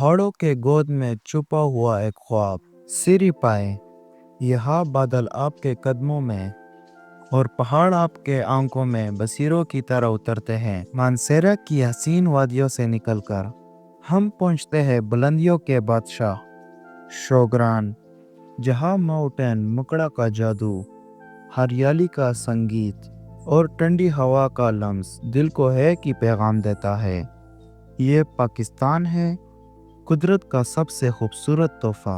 پہاڑوں کے گود میں چھپا ہوا ایک خواب سیری پائے، یہاں بادل آپ کے قدموں میں اور پہاڑ آپ کے آنکھوں میں بصیروں کی طرح اترتے ہیں۔ مانسیرا کی حسین وادیوں سے نکل کر ہم پہنچتے ہیں بلندیوں کے بادشاہ شوگران، جہاں ماؤنٹین مکڑا کا جادو، ہریالی کا سنگیت اور ٹھنڈی ہوا کا لمس دل کو ہے کہ پیغام دیتا ہے۔ یہ پاکستان ہے، قدرت کا سب سے خوبصورت تحفہ۔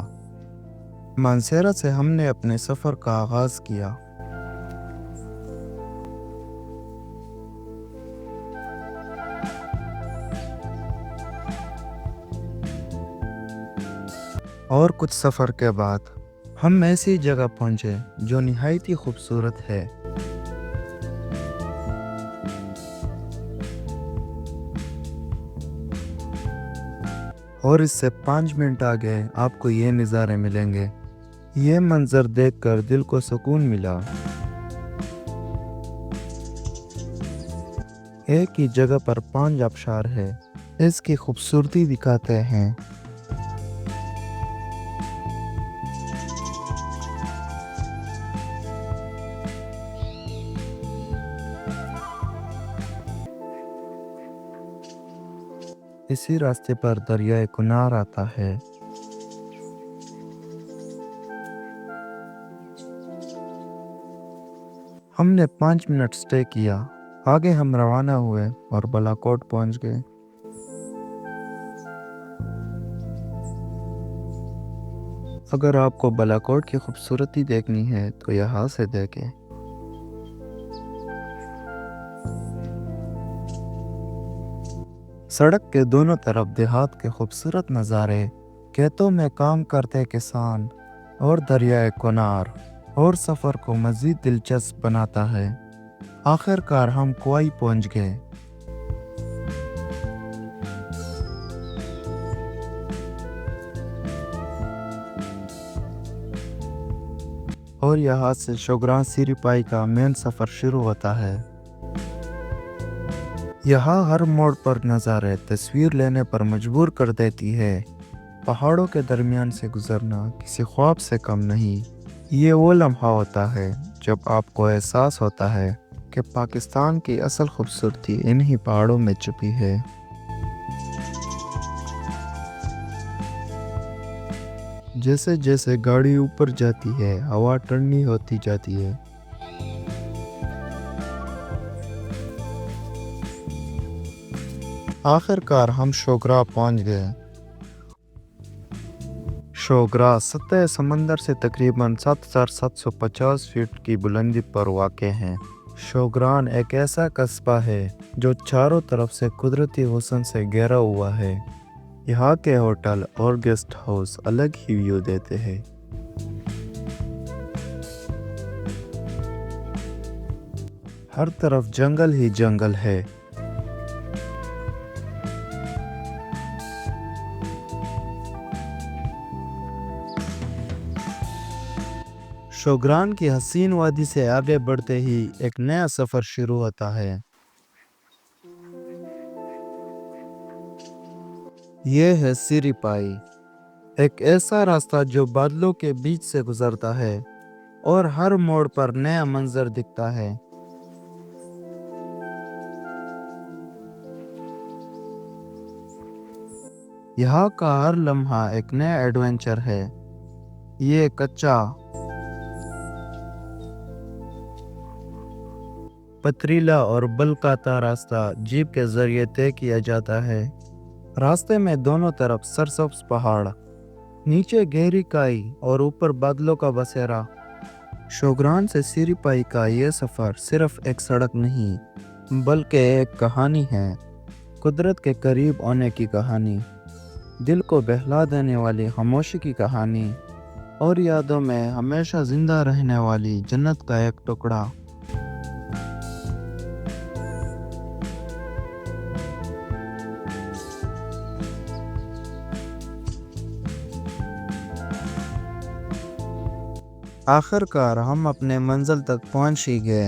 مانسیرا سے ہم نے اپنے سفر کا آغاز کیا۔ اور کچھ سفر کے بعد ہم ایسی جگہ پہنچے جو نہایت ہی خوبصورت ہے۔ اور اس سے 5 منٹ آگے آپ کو یہ نظارے ملیں گے۔ یہ منظر دیکھ کر دل کو سکون ملا۔ ایک ہی جگہ پر 5 آبشار ہے، اس کی خوبصورتی دکھاتے ہیں۔ اسی راستے پر دریائے کنار آتا ہے۔ ہم نے 5 منٹ سٹے کیا، آگے ہم روانہ ہوئے اور بالاکوٹ پہنچ گئے۔ اگر آپ کو بالاکوٹ کی خوبصورتی دیکھنی ہے تو یہاں سے دیکھیں۔ سڑک کے دونوں طرف دیہات کے خوبصورت نظارے، کھیتوں میں کام کرتے کسان اور دریائے کنار، اور سفر کو مزید دلچسپ بناتا ہے۔ آخر کار ہم کوائی پہنچ گئے۔ اور یہاں سے شوگران سیری پائی کا مین سفر شروع ہوتا ہے۔ یہاں ہر موڑ پر نظارے تصویر لینے پر مجبور کر دیتی ہے۔ پہاڑوں کے درمیان سے گزرنا کسی خواب سے کم نہیں۔ یہ وہ لمحہ ہوتا ہے جب آپ کو احساس ہوتا ہے کہ پاکستان کی اصل خوبصورتی انہی پہاڑوں میں چھپی ہے۔ جیسے جیسے گاڑی اوپر جاتی ہے، ہوا ٹھنڈی ہوتی جاتی ہے۔ آخر کار ہم شوگرا پہنچ گئے۔ شوگرا سطح سمندر سے تقریباً 7750 فٹ کی بلندی پر واقع ہے۔ شوگران ایک ایسا قصبہ ہے جو چاروں طرف سے قدرتی حسن سے گھرا ہوا ہے۔ یہاں کے ہوٹل اور گیسٹ ہاؤس الگ ہی ویو دیتے ہیں۔ ہر طرف جنگل ہی جنگل ہے۔ شوگران کی حسین وادی سے آگے بڑھتے ہی ایک نیا سفر شروع ہوتا ہے۔ یہ ہے سیری پائی، ایک ایسا راستہ جو بادلوں کے بیچ سے گزرتا ہے اور ہر موڑ پر نیا منظر دکھتا ہے۔ یہاں کا ہر لمحہ ایک نیا ایڈونچر ہے۔ یہ کچا پتریلا اور بلکاتا راستہ جیپ کے ذریعے طے کیا جاتا ہے۔ راستے میں دونوں طرف سرسبز پہاڑ، نیچے گہری کائی اور اوپر بادلوں کا بسیرا۔ شوگران سے سیری پائی کا یہ سفر صرف ایک سڑک نہیں بلکہ ایک کہانی ہے، قدرت کے قریب ہونے کی کہانی، دل کو بہلا دینے والی خاموشی کی کہانی، اور یادوں میں ہمیشہ زندہ رہنے والی جنت کا ایک ٹکڑا۔ آخر کار ہم اپنے منزل تک پہنچ ہی گئے۔